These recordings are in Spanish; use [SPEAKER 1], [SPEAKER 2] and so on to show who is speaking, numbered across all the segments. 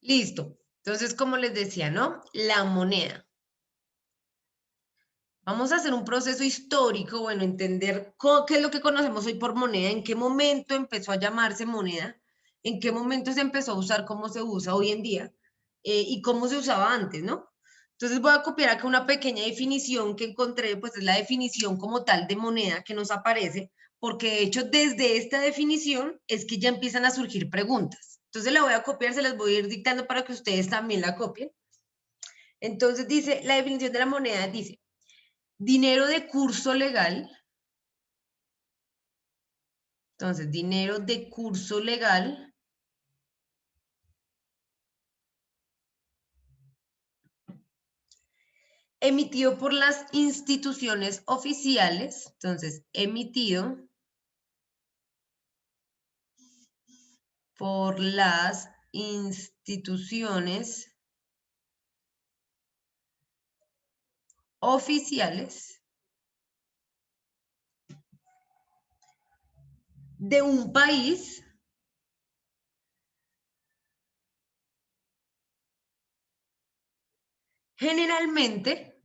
[SPEAKER 1] Listo. Entonces, como les decía, ¿no? La moneda. Vamos a hacer un proceso histórico, bueno, entender qué es lo que conocemos hoy por moneda, en qué momento empezó a llamarse moneda, en qué momento se empezó a usar como se usa hoy en día y cómo se usaba antes, ¿no? Entonces voy a copiar acá una pequeña definición que encontré, pues es la definición como tal de moneda que nos aparece, porque de hecho desde esta definición es que ya empiezan a surgir preguntas. Entonces la voy a copiar, se las voy a ir dictando para que ustedes también la copien. Entonces dice, la definición de la moneda dice, dinero de curso legal. Entonces, dinero de curso legal emitido por las instituciones oficiales. Entonces, emitido por las instituciones oficiales de un país generalmente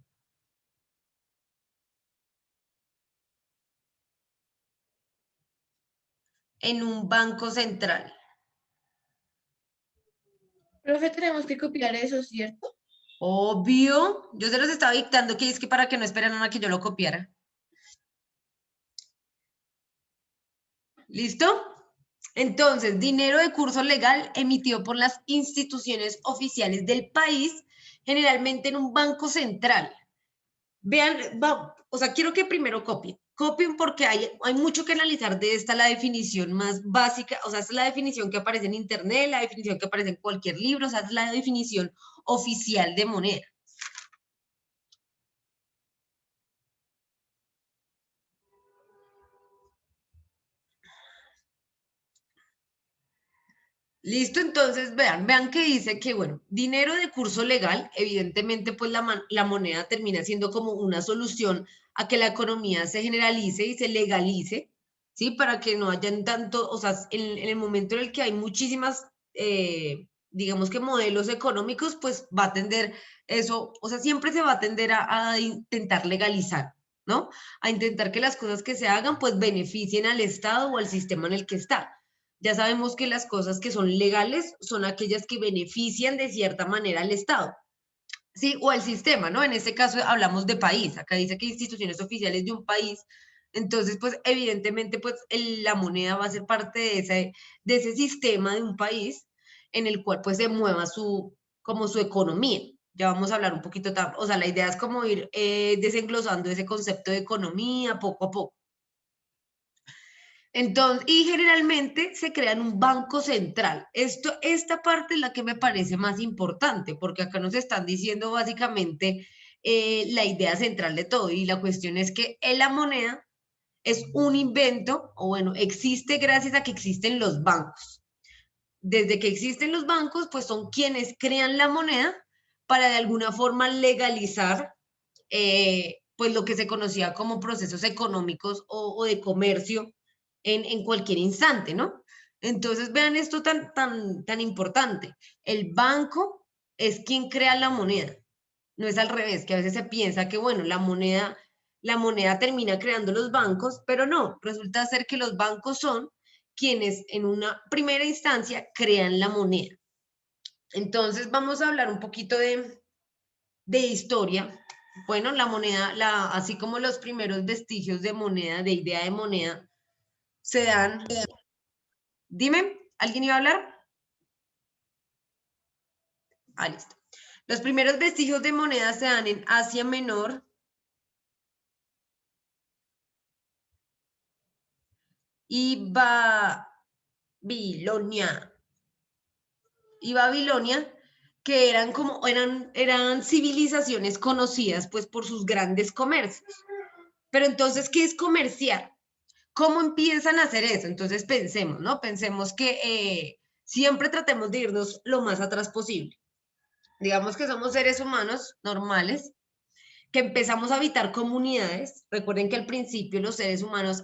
[SPEAKER 1] en un banco central.
[SPEAKER 2] Profe, tenemos que copiar eso, ¿cierto?
[SPEAKER 1] Obvio, yo se los estaba dictando que es que para que no esperaran a que yo lo copiara. ¿Listo? Entonces, dinero de curso legal emitido por las instituciones oficiales del país, generalmente en un banco central. Vean, o sea, quiero que primero copien. Copien porque hay mucho que analizar de esta, la definición más básica, o sea, es la definición que aparece en internet, la definición que aparece en cualquier libro, o sea, es la definición oficial de moneda. Listo, entonces vean que dice que, bueno, dinero de curso legal, evidentemente, pues la moneda termina siendo como una solución a que la economía se generalice y se legalice, ¿sí? Para que no hayan tanto, o sea, en el momento en el que hay muchísimas, digamos que modelos económicos, pues va a tender eso, o sea, siempre se va a tender a intentar legalizar, ¿no? A intentar que las cosas que se hagan, pues beneficien al Estado o al sistema en el que está. Ya sabemos que las cosas que son legales son aquellas que benefician de cierta manera al Estado, ¿sí? O al sistema, ¿no? En este caso hablamos de país. Acá dice que instituciones oficiales de un país. Entonces, pues evidentemente, pues la moneda va a ser parte de ese sistema de un país en el cual pues se mueva como su economía. Ya vamos a hablar un poquito, o sea, la idea es como ir desenglosando ese concepto de economía poco a poco. Entonces, y generalmente se crea en un banco central. Esta parte es la que me parece más importante, porque acá nos están diciendo básicamente la idea central de todo. Y la cuestión es que la moneda es un invento, o bueno, existe gracias a que existen los bancos. Desde que existen los bancos, pues son quienes crean la moneda para de alguna forma legalizar pues lo que se conocía como procesos económicos o de comercio en cualquier instante, ¿no? Entonces vean esto tan importante. El banco es quien crea la moneda, no es al revés, que a veces se piensa que, bueno, la moneda termina creando los bancos, pero no, resulta ser que los bancos son quienes en una primera instancia crean la moneda. Entonces vamos a hablar un poquito de historia. Bueno, la moneda, así como los primeros vestigios de moneda, de idea de moneda, se dan. Dime, ¿alguien iba a hablar? Ah, listo. Los primeros vestigios de moneda se dan en Asia Menor y Babilonia. Y Babilonia, que eran civilizaciones conocidas pues por sus grandes comercios. Pero entonces, ¿qué es comerciar? ¿Cómo empiezan a hacer eso? Entonces pensemos, ¿no? Pensemos que siempre tratemos de irnos lo más atrás posible. Digamos que somos seres humanos normales, que empezamos a habitar comunidades. Recuerden que al principio los seres humanos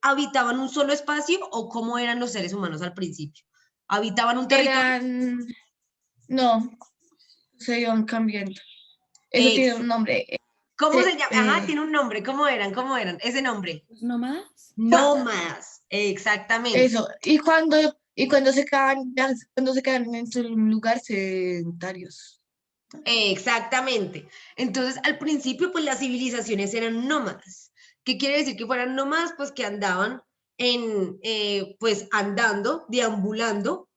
[SPEAKER 1] habitaban un solo espacio o cómo eran los seres humanos al principio. ¿Habitaban un territorio?
[SPEAKER 2] No, se iban cambiando. Eso tiene un nombre.
[SPEAKER 1] ¿Cómo se
[SPEAKER 2] se-
[SPEAKER 1] llama? Ajá,
[SPEAKER 2] eh,
[SPEAKER 1] tiene un nombre. ¿Cómo eran? ¿Cómo eran? Ese nombre.
[SPEAKER 3] ¿Los nómadas?
[SPEAKER 1] Nómadas, exactamente.
[SPEAKER 2] Eso. Y cuando se quedan en su lugar sedentarios.
[SPEAKER 1] Exactamente. Entonces, al principio, pues las civilizaciones eran nómadas. ¿Qué quiere decir que fueran nómadas? Pues que andaban pues andando, deambulando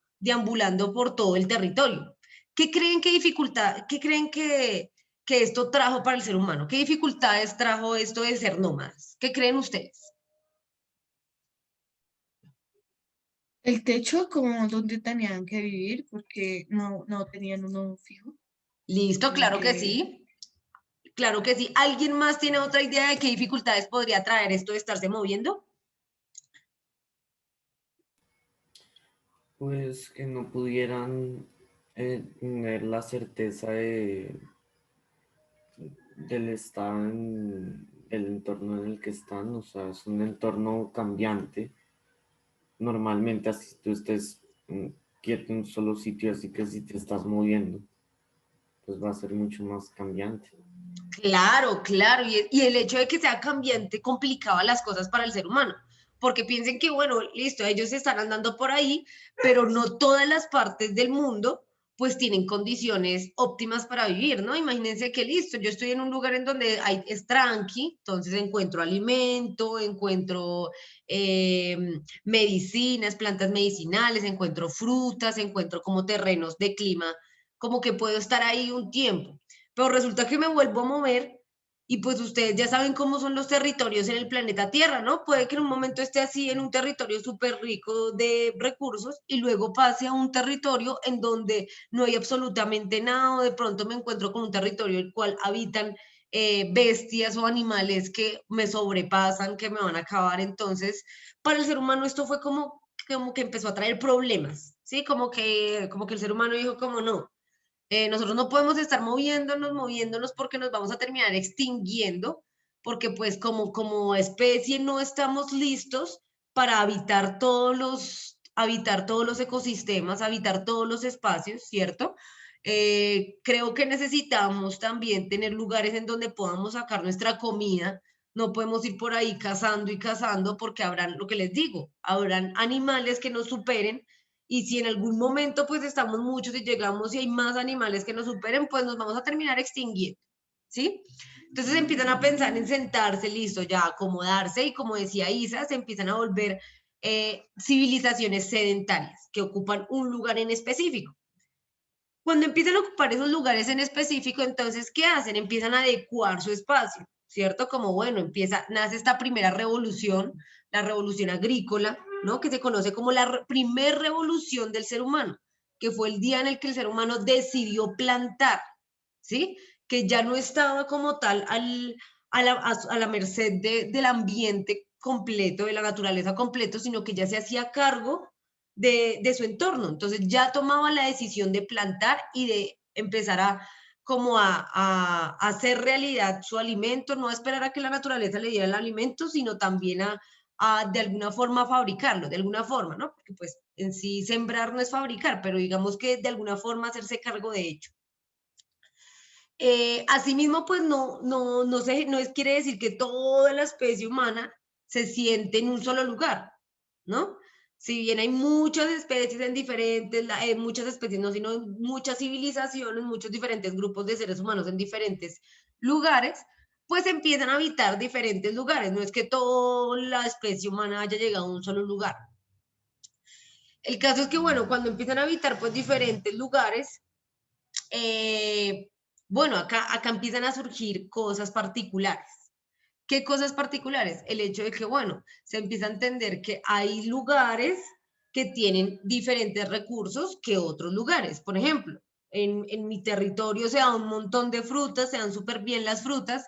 [SPEAKER 1] por todo el territorio. ¿Qué creen que dificultad, qué creen que esto trajo para el ser humano? ¿Qué dificultades trajo esto de ser nómadas? ¿Qué creen ustedes?
[SPEAKER 2] El techo, como donde tenían que vivir, porque no tenían uno fijo.
[SPEAKER 1] Listo,
[SPEAKER 2] Tenían
[SPEAKER 1] claro que
[SPEAKER 2] que.
[SPEAKER 1] sí. Claro que sí. ¿Alguien más tiene otra idea de qué dificultades podría traer esto de estarse moviendo?
[SPEAKER 4] Pues que no pudieran tener la certeza del estado del entorno en el que están, o sea, es un entorno cambiante. Normalmente así tú estés quieto en un solo sitio, así que si te estás moviendo, pues va a ser mucho más cambiante.
[SPEAKER 1] Claro, claro, y el hecho de que sea cambiante complicaba las cosas para el ser humano, porque piensen que, bueno, listo, ellos están andando por ahí, pero no todas las partes del mundo pues tienen condiciones óptimas para vivir, ¿no? Imagínense que listo, yo estoy en un lugar en donde es tranqui, entonces encuentro alimento, encuentro medicinas, plantas medicinales, encuentro frutas, encuentro como terrenos de clima, como que puedo estar ahí un tiempo, pero resulta que me vuelvo a mover y pues ustedes ya saben cómo son los territorios en el planeta Tierra, ¿no? Puede que en un momento esté así en un territorio súper rico de recursos y luego pase a un territorio en donde no hay absolutamente nada o de pronto me encuentro con un territorio en el cual habitan bestias o animales que me sobrepasan, que me van a acabar. Entonces, para el ser humano esto fue como que empezó a traer problemas, ¿sí? Como que el ser humano dijo como no, nosotros no podemos estar moviéndonos porque nos vamos a terminar extinguiendo, porque pues como especie no estamos listos para habitar todos los ecosistemas, habitar todos los espacios, ¿cierto? Creo que necesitamos también tener lugares en donde podamos sacar nuestra comida. No podemos ir por ahí cazando y cazando porque habrán, lo que les digo, habrán animales que nos superen y si en algún momento pues estamos muchos y llegamos y hay más animales que nos superen, pues nos vamos a terminar extinguiendo, ¿sí? Entonces empiezan a pensar en sentarse, listo, ya acomodarse y como decía Isa, se empiezan a volver civilizaciones sedentarias que ocupan un lugar en específico. Cuando empiezan a ocupar esos lugares en específico, entonces, ¿qué hacen? Empiezan a adecuar su espacio, ¿cierto? Como, bueno, nace esta primera revolución, la revolución agrícola, ¿no? Que se conoce como la primer revolución del ser humano, que fue el día en el que el ser humano decidió plantar, ¿sí? Que ya no estaba como tal a la merced del ambiente completo, de la naturaleza completo, sino que ya se hacía cargo de su entorno. Entonces ya tomaba la decisión de plantar y de empezar a hacer realidad su alimento, no a esperar a que la naturaleza le diera el alimento, sino también a de alguna forma fabricarlo, de alguna forma, ¿no? Porque pues en sí sembrar no es fabricar, pero digamos que de alguna forma hacerse cargo de ello. Asimismo, pues no quiere decir que toda la especie humana se siente en un solo lugar, ¿no? Si bien hay muchas especies en diferentes, muchas especies no, sino muchas civilizaciones, muchos diferentes grupos de seres humanos en diferentes lugares, pues empiezan a habitar diferentes lugares. No es que toda la especie humana haya llegado a un solo lugar. El caso es que, bueno, cuando empiezan a habitar pues diferentes lugares, eh, bueno, acá empiezan a surgir cosas particulares. ¿Qué cosas particulares? El hecho de que, bueno, se empieza a entender que hay lugares que tienen diferentes recursos que otros lugares. Por ejemplo, en mi territorio se da un montón de frutas, se dan súper bien las frutas,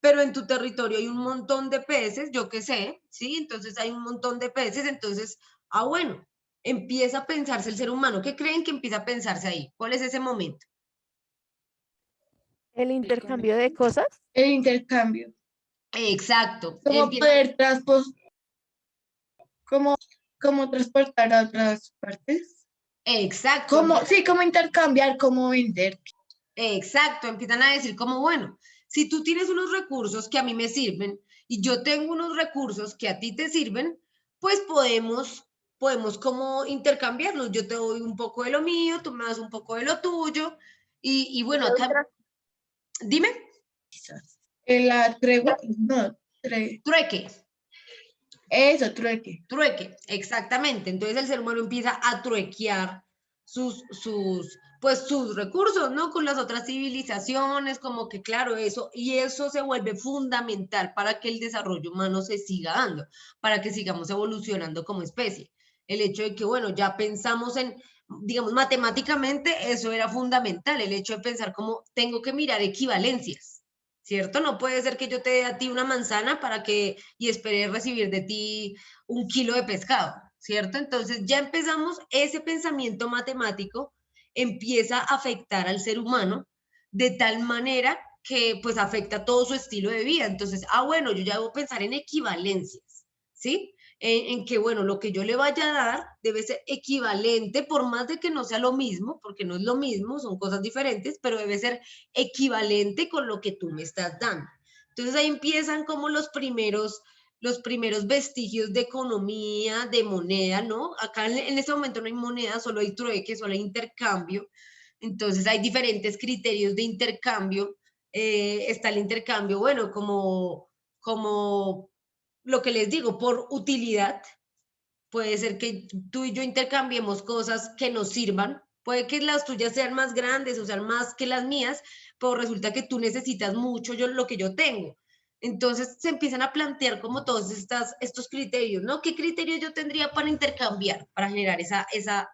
[SPEAKER 1] pero en tu territorio hay un montón de peces, yo qué sé, ¿sí? Entonces hay un montón de peces, entonces, bueno, empieza a pensarse el ser humano. ¿Qué creen que empieza a pensarse ahí? ¿Cuál es ese momento?
[SPEAKER 3] El intercambio de cosas.
[SPEAKER 2] El intercambio.
[SPEAKER 1] Exacto.
[SPEAKER 2] Cómo poder como transportar a otras partes.
[SPEAKER 1] Exacto.
[SPEAKER 2] Como, sí, como intercambiar, como vender.
[SPEAKER 1] Exacto, empiezan a decir como, bueno, si tú tienes unos recursos que a mí me sirven y yo tengo unos recursos que a ti te sirven, pues podemos como intercambiarlos. Yo te doy un poco de lo mío, tú me das un poco de lo tuyo y bueno, acá, dime,
[SPEAKER 2] Quizás. La tregua, no,
[SPEAKER 1] trueque,
[SPEAKER 2] eso, trueque.
[SPEAKER 1] trueque, exactamente. Entonces el ser humano empieza a truequear pues sus recursos, ¿no? Con las otras civilizaciones, como que claro, eso, y eso se vuelve fundamental para que el desarrollo humano se siga dando, para que sigamos evolucionando como especie. El hecho de que, bueno, ya pensamos en, digamos, matemáticamente, eso era fundamental, el hecho de pensar como tengo que mirar equivalencias, ¿cierto? No puede ser que yo te dé a ti una manzana y espere recibir de ti 1 kilo de pescado, ¿cierto? Entonces ya empezamos, ese pensamiento matemático empieza a afectar al ser humano de tal manera que pues afecta todo su estilo de vida. Entonces, bueno, yo ya debo pensar en equivalencias, ¿sí? En que, bueno, lo que yo le vaya a dar debe ser equivalente, por más de que no sea lo mismo, porque no es lo mismo, son cosas diferentes, pero debe ser equivalente con lo que tú me estás dando. Entonces ahí empiezan como los primeros vestigios de economía, de moneda, ¿no? Acá en este momento no hay moneda, solo hay trueque, solo hay intercambio. Entonces hay diferentes criterios de intercambio. Está el intercambio, bueno, como lo que les digo, por utilidad. Puede ser que tú y yo intercambiemos cosas que nos sirvan. Puede que las tuyas sean más grandes o sean más que las mías, pero resulta que tú necesitas mucho lo que yo tengo. Entonces se empiezan a plantear como todos estos criterios, ¿no? ¿Qué criterios yo tendría para intercambiar, para generar esa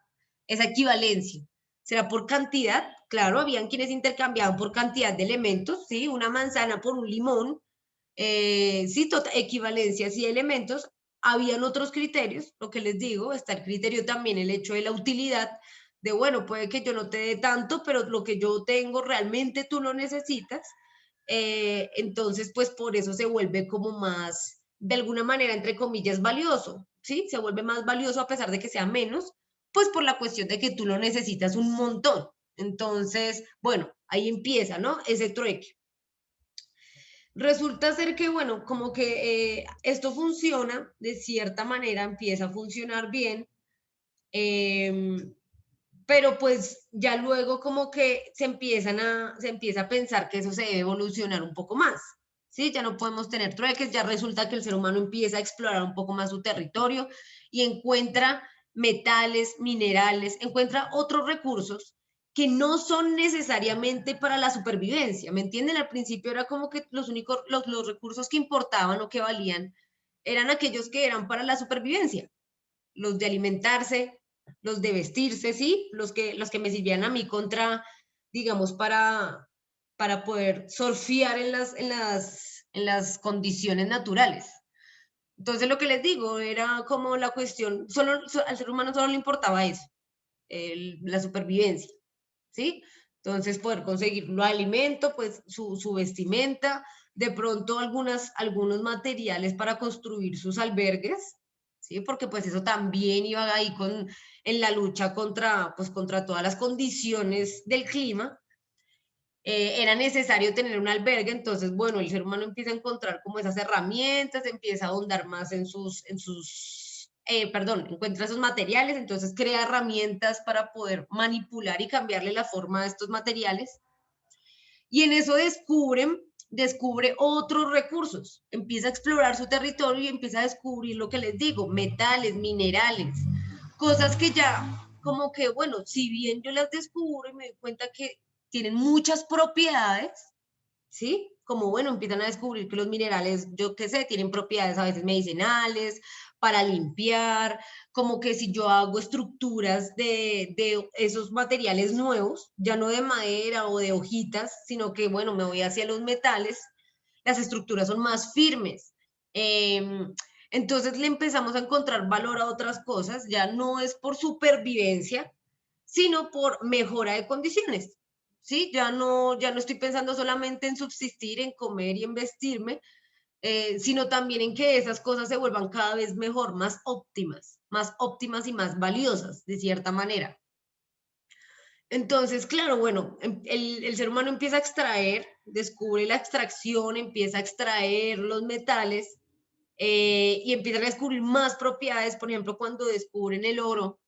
[SPEAKER 1] equivalencia? ¿Será por cantidad? Claro, habían quienes intercambiaban por cantidad de elementos, ¿sí? Una manzana por un limón, sí, equivalencias y elementos. Habían otros criterios, lo que les digo, está el criterio también, el hecho de la utilidad, de bueno, puede que yo no te dé tanto, pero lo que yo tengo realmente tú lo necesitas. Entonces, pues por eso se vuelve como más, de alguna manera, entre comillas, valioso, ¿sí? Se vuelve más valioso a pesar de que sea menos, pues por la cuestión de que tú lo necesitas un montón. Entonces, bueno, ahí empieza, ¿no? Ese trueque. Resulta ser que, bueno, como que esto funciona, de cierta manera empieza a funcionar bien, em, pero pues ya luego como que se empieza a pensar que eso se debe evolucionar un poco más, ¿sí? Ya no podemos tener trueques, ya resulta que el ser humano empieza a explorar un poco más su territorio y encuentra metales, minerales, encuentra otros recursos que no son necesariamente para la supervivencia, ¿me entienden? Al principio era como que los únicos, los recursos que importaban o que valían eran aquellos que eran para la supervivencia, los de alimentarse, los de vestirse, ¿sí? Los que me sirvían a mí contra, digamos, para poder surfear en las condiciones naturales. Entonces, lo que les digo era como la cuestión, al ser humano solo le importaba eso, la supervivencia, ¿sí? Entonces, poder conseguir lo alimento, pues su vestimenta, de pronto algunos materiales para construir sus albergues, ¿sí? Porque pues eso también iba ahí en la lucha contra todas las condiciones del clima. Era necesario tener un albergue, entonces, bueno, el ser humano empieza a encontrar como esas herramientas, empieza a ahondar más encuentra esos materiales, entonces crea herramientas para poder manipular y cambiarle la forma a estos materiales. Y en eso descubre otros recursos, empieza a explorar su territorio y empieza a descubrir lo que les digo, metales, minerales, cosas que ya como que, bueno, si bien yo las descubro y me doy cuenta que tienen muchas propiedades, ¿sí? Como, bueno, empiezan a descubrir que los minerales, yo qué sé, tienen propiedades a veces medicinales, para limpiar, como que si yo hago estructuras de esos materiales nuevos, ya no de madera o de hojitas, sino que, bueno, me voy hacia los metales, las estructuras son más firmes. Entonces le empezamos a encontrar valor a otras cosas, ya no es por supervivencia, sino por mejora de condiciones. ¿Sí? Ya no estoy pensando solamente en subsistir, en comer y en vestirme, sino también en que esas cosas se vuelvan cada vez mejor, más óptimas y más valiosas, de cierta manera. Entonces, claro, bueno, el ser humano empieza a extraer, descubre la extracción, empieza a extraer los metales y empiezan a descubrir más propiedades. Por ejemplo, cuando descubren el oro,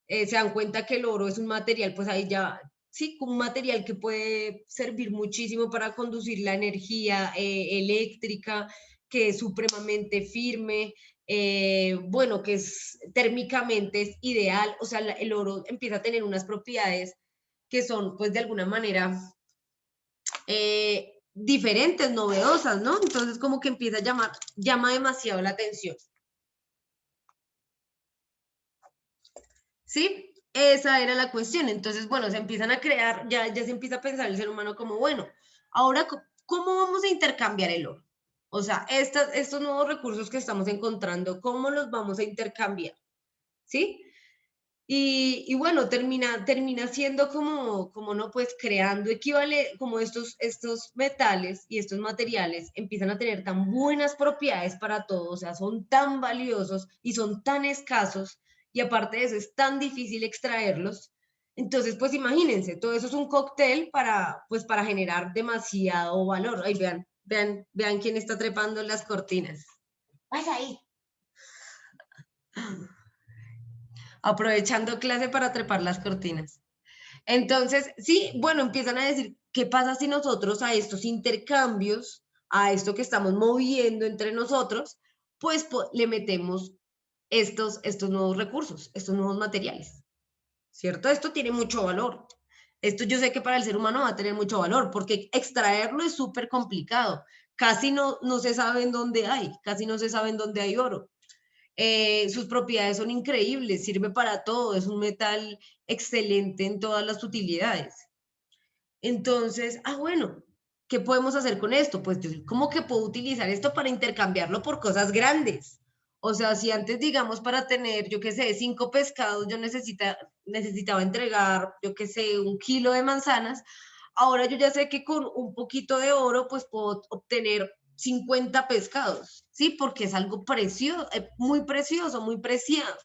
[SPEAKER 1] se dan cuenta que el oro es un material, pues ahí ya, sí, un material que puede servir muchísimo para conducir la energía eléctrica, que es supremamente firme, bueno, que es térmicamente es ideal, o sea, el oro empieza a tener unas propiedades que son, pues, de alguna manera diferentes, novedosas, ¿no? Entonces, como que empieza a llama demasiado la atención. ¿Sí? Esa era la cuestión. Entonces, bueno, se empiezan a crear, ya se empieza a pensar el ser humano como, bueno, ahora, ¿cómo vamos a intercambiar el oro? O sea, estos nuevos recursos que estamos encontrando, ¿cómo los vamos a intercambiar? ¿Sí? Y bueno, termina siendo como no, pues creando como estos metales y estos materiales empiezan a tener tan buenas propiedades para todos, o sea, son tan valiosos y son tan escasos, y aparte de eso es tan difícil extraerlos. Entonces, pues imagínense, todo eso es un cóctel pues para generar demasiado valor. Ay, vean quién está trepando en las cortinas. ¡Vaya ahí! Aprovechando clase para trepar las cortinas. Entonces, sí, bueno, empiezan a decir, ¿qué pasa si nosotros a estos intercambios, a esto que estamos moviendo entre nosotros, pues le metemos estos nuevos recursos, estos nuevos materiales? ¿Cierto? Esto tiene mucho valor. Esto yo sé que para el ser humano va a tener mucho valor, porque extraerlo es súper complicado. Casi no se sabe en dónde hay, casi no se sabe en dónde hay oro. Sus propiedades son increíbles, sirve para todo, es un metal excelente en todas las utilidades. Entonces, bueno, ¿qué podemos hacer con esto? Pues yo como que puedo utilizar esto para intercambiarlo por cosas grandes. O sea, si antes, digamos, para tener, yo qué sé, 5 pescados, yo necesitaba entregar, yo qué sé, 1 kilo de manzanas, ahora yo ya sé que con un poquito de oro, pues puedo obtener 50 pescados, ¿sí? Porque es algo precioso, muy preciado.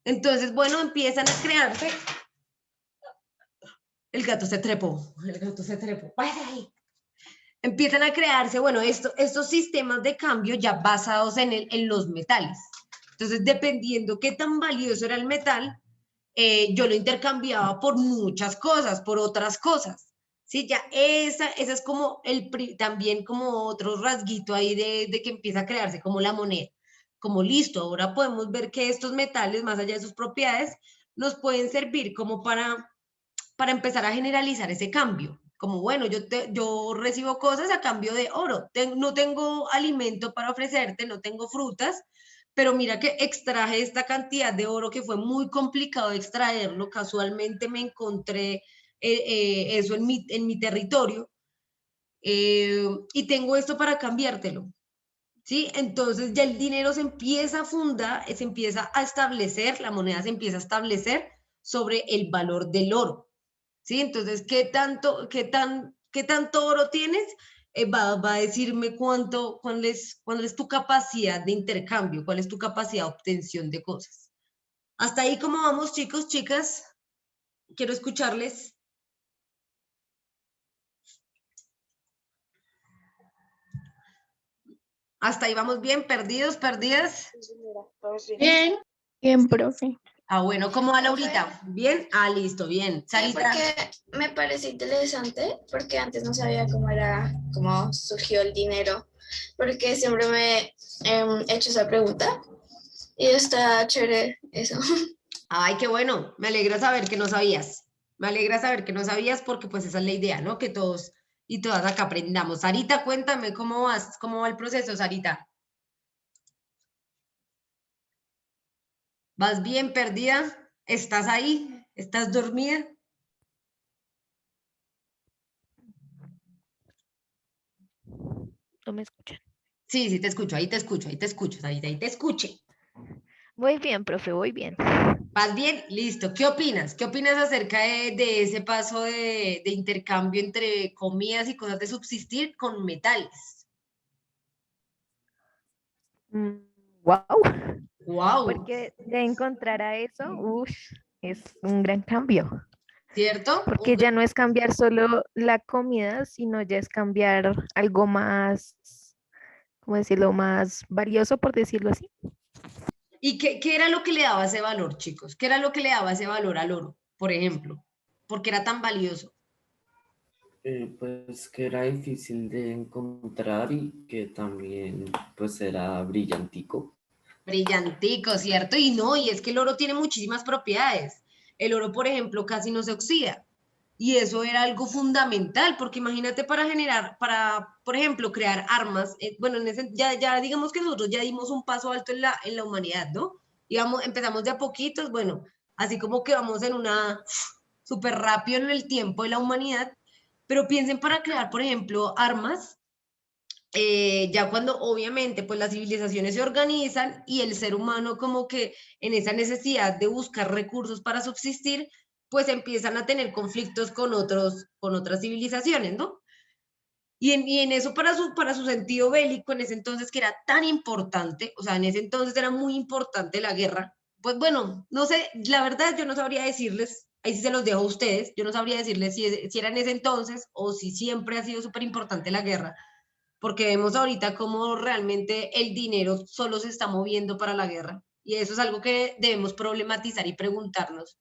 [SPEAKER 1] Entonces, bueno, empiezan a crearse. El gato se trepó, ¡Pasa ahí! Empiezan a crearse, bueno, estos sistemas de cambio ya basados en los metales. Entonces, dependiendo qué tan valioso era el metal, yo lo intercambiaba por muchas cosas, por otras cosas. Sí, ya esa es como también como otro rasguito ahí de que empieza a crearse como la moneda. Como listo, ahora podemos ver que estos metales, más allá de sus propiedades, nos pueden servir como para empezar a generalizar ese cambio. Como, bueno, yo recibo cosas a cambio de oro. No tengo alimento para ofrecerte, no tengo frutas, pero mira que extraje esta cantidad de oro que fue muy complicado extraerlo. Casualmente me encontré eso en mi territorio y tengo esto para cambiártelo. ¿Sí? Entonces ya el dinero se empieza a fundar, se empieza a establecer, la moneda se empieza a establecer sobre el valor del oro. ¿Sí? Entonces, qué tanto oro tienes? Va a decirme cuál es tu capacidad de intercambio, cuál es tu capacidad de obtención de cosas. Hasta ahí, ¿cómo vamos, chicos, chicas? Quiero escucharles. Hasta ahí vamos bien, perdidos, perdidas.
[SPEAKER 2] Bien.
[SPEAKER 3] Bien, profe.
[SPEAKER 1] Bueno, ¿cómo va Laurita? ¿Bien? Listo, bien.
[SPEAKER 5] Sí,
[SPEAKER 1] Sarita.
[SPEAKER 5] porque me parece interesante, porque antes no sabía cómo surgió el dinero, porque siempre me he hecho esa pregunta y está chévere eso.
[SPEAKER 1] Ay, qué bueno. Me alegra saber que no sabías. Me alegra saber que no sabías porque pues esa es la idea, ¿no? Que todos y todas acá aprendamos. Sarita, cuéntame cómo vas, cómo va el proceso, Sarita. ¿Vas bien perdida? ¿Estás ahí? ¿Estás dormida?
[SPEAKER 3] No me escuchan.
[SPEAKER 1] Sí, sí, te escucho, ahí te escucho, Sarita, ahí te escuché.
[SPEAKER 3] Muy bien, profe, voy bien.
[SPEAKER 1] ¿Vas bien? Listo. ¿Qué opinas? ¿Qué opinas acerca de ese paso de intercambio entre comidas y cosas de subsistir con metales?
[SPEAKER 3] Wow,
[SPEAKER 1] ¡Wow!
[SPEAKER 3] porque de encontrar a eso, es un gran cambio.
[SPEAKER 1] ¿cierto?
[SPEAKER 3] Porque ya no es cambiar solo la comida, sino ya es cambiar algo más, ¿cómo decirlo? Más valioso, por decirlo así.
[SPEAKER 1] ¿Y qué era lo que le daba ese valor, chicos? ¿Qué era lo que le daba ese valor al oro, por ejemplo? Porque era tan valioso.
[SPEAKER 4] Pues que era difícil de encontrar y que también pues era brillantico.
[SPEAKER 1] Brillantico, ¿cierto? Y no, y es que el oro tiene muchísimas propiedades. El oro, por ejemplo, casi no se oxida. Y eso era algo fundamental, porque imagínate para generar, para, por ejemplo, crear armas, bueno, ya digamos que nosotros ya dimos un paso alto en la humanidad, ¿no? Empezamos de a poquitos, bueno, así como que vamos en una súper rápido en el tiempo de la humanidad, pero piensen para crear, por ejemplo, armas, ya cuando obviamente pues las civilizaciones se organizan y el ser humano como que en esa necesidad de buscar recursos para subsistir, pues empiezan a tener conflictos con otras civilizaciones, ¿no? Y en eso para su sentido bélico, en ese entonces que era tan importante, o sea, en ese entonces era muy importante la guerra, pues bueno, no sé, la verdad yo no sabría decirles, ahí sí se los dejo a ustedes, yo no sabría decirles si era en ese entonces o si siempre ha sido súper importante la guerra, porque vemos ahorita cómo realmente el dinero solo se está moviendo para la guerra. Y eso es algo que debemos problematizar y preguntarnos,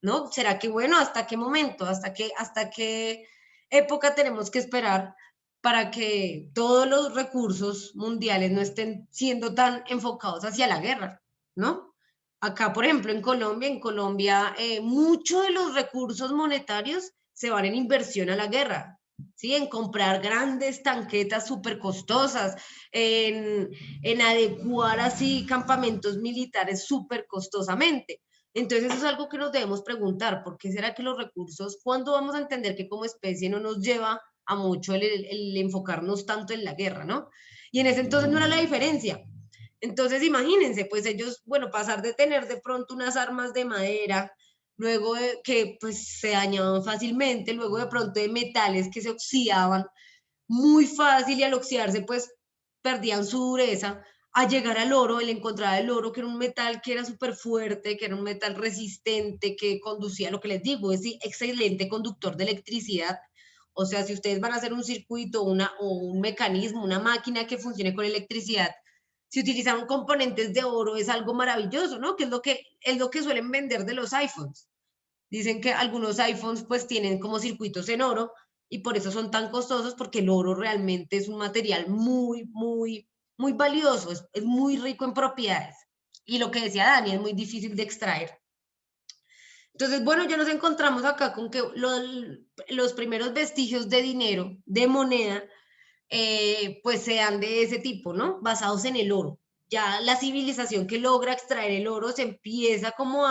[SPEAKER 1] ¿no? ¿Será que, bueno, hasta qué momento, hasta qué época tenemos que esperar para que todos los recursos mundiales no estén siendo tan enfocados hacia la guerra, ¿no? Acá, por ejemplo, en Colombia, muchos de los recursos monetarios se van en inversión a la guerra, ¿sí? En comprar grandes tanquetas súper costosas, en adecuar así campamentos militares súper costosamente. Entonces eso es algo que nos debemos preguntar, ¿por qué será que los recursos, cuándo vamos a entender que como especie no nos lleva a mucho el enfocarnos tanto en la guerra, ¿no? Y en ese entonces no era la diferencia. Entonces imagínense, pues ellos, bueno, pasar de tener de pronto unas armas de madera, luego de que pues se dañaban fácilmente, luego de pronto de metales que se oxidaban muy fácil y al oxidarse pues perdían su dureza, a llegar al oro, el encontrar el oro, que era un metal que era súper fuerte, que era un metal resistente, que conducía, lo que les digo, es excelente conductor de electricidad. O sea, si ustedes van a hacer un circuito o un mecanismo, una máquina que funcione con electricidad, si utilizaron componentes de oro es algo maravilloso, ¿no? Que es lo que suelen vender de los iPhones. Dicen que algunos iPhones pues tienen como circuitos en oro y por eso son tan costosos porque el oro realmente es un material muy valioso, es muy rico en propiedades. Y lo que decía Dani, es muy difícil de extraer. Entonces, bueno, ya nos encontramos acá con que los primeros vestigios de dinero, de moneda, pues sean de ese tipo, ¿no? Basados en el oro. Ya la civilización que logra extraer el oro se empieza como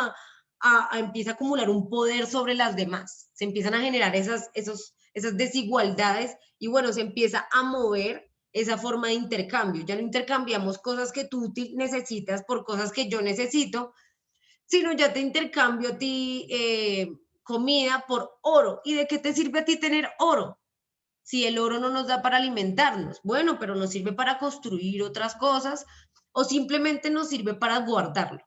[SPEAKER 1] empieza a acumular un poder sobre las demás. Se empiezan a generar esas desigualdades y bueno, se empieza a mover esa forma de intercambio. Ya no intercambiamos cosas que tú necesitas por cosas que yo necesito, sino ya te intercambio a ti comida por oro. ¿Y de qué te sirve a ti tener oro? Si el oro no nos da para alimentarnos, bueno, pero nos sirve para construir otras cosas o simplemente nos sirve para guardarlo,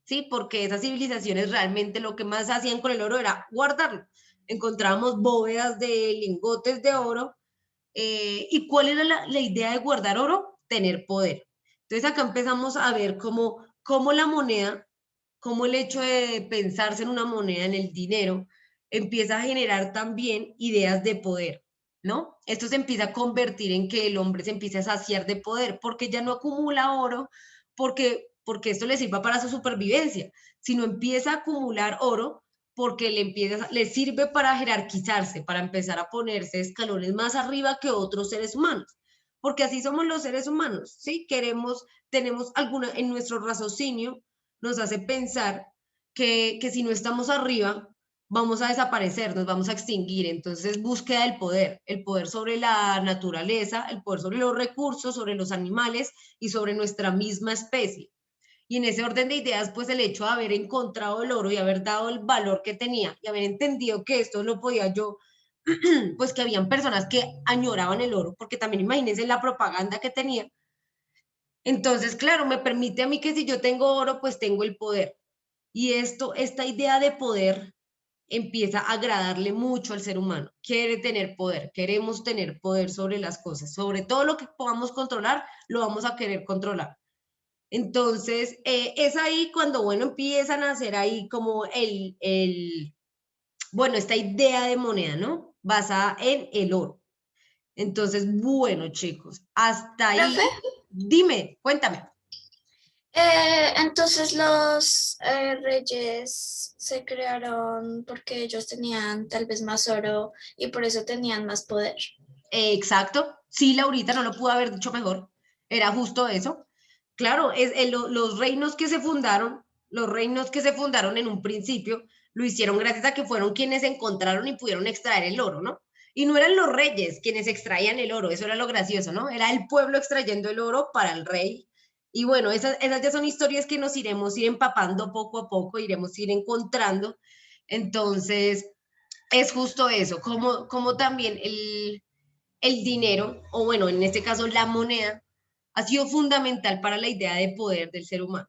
[SPEAKER 1] ¿sí? Porque esas civilizaciones realmente lo que más hacían con el oro era guardarlo. Encontrábamos bóvedas de lingotes de oro. ¿Y cuál era la idea de guardar oro? Tener poder. Entonces acá empezamos a ver cómo la moneda, cómo el hecho de pensarse en una moneda, en el dinero, empieza a generar también ideas de poder, ¿no? Esto se empieza a convertir en que el hombre se empiece a saciar de poder, porque ya no acumula oro, porque esto le sirva para su supervivencia, sino empieza a acumular oro porque le sirve para jerarquizarse, para empezar a ponerse escalones más arriba que otros seres humanos. Porque así somos los seres humanos, ¿sí? Tenemos alguna, en nuestro raciocinio, nos hace pensar que si no estamos arriba, vamos a desaparecer, nos vamos a extinguir. Entonces, búsqueda del poder, el poder sobre la naturaleza, el poder sobre los recursos, sobre los animales y sobre nuestra misma especie. Y en ese orden de ideas, pues el hecho de haber encontrado el oro y haber dado el valor que tenía y haber entendido que esto lo podía yo, pues que habían personas que añoraban el oro, porque también imagínense la propaganda que tenía. Entonces, claro, me permite a mí que si yo tengo oro, pues tengo el poder. Y esta idea de poder empieza a agradarle mucho al ser humano. Quiere tener poder, queremos tener poder sobre las cosas, sobre todo lo que podamos controlar, lo vamos a querer controlar. Entonces, es ahí cuando, bueno, empiezan a hacer ahí como bueno, esta idea de moneda, ¿no? Basada en el oro. Entonces, bueno, chicos, hasta ahí.
[SPEAKER 5] ¿Profe?
[SPEAKER 1] Dime, cuéntame.
[SPEAKER 5] Entonces los reyes se crearon porque ellos tenían tal vez más oro y por eso tenían más poder.
[SPEAKER 1] Exacto. Sí, Laurita, no lo pudo haber dicho mejor. Era justo eso. Claro, los reinos que se fundaron, los reinos que se fundaron en un principio, lo hicieron gracias a que fueron quienes encontraron y pudieron extraer el oro, ¿no? Y no eran los reyes quienes extraían el oro, eso era lo gracioso, ¿no? Era el pueblo extrayendo el oro para el rey. Y bueno, esas ya son historias que nos iremos ir empapando poco a poco, iremos ir encontrando. Entonces, es justo eso, como también el dinero, o bueno, en este caso la moneda, ha sido fundamental para la idea de poder del ser humano.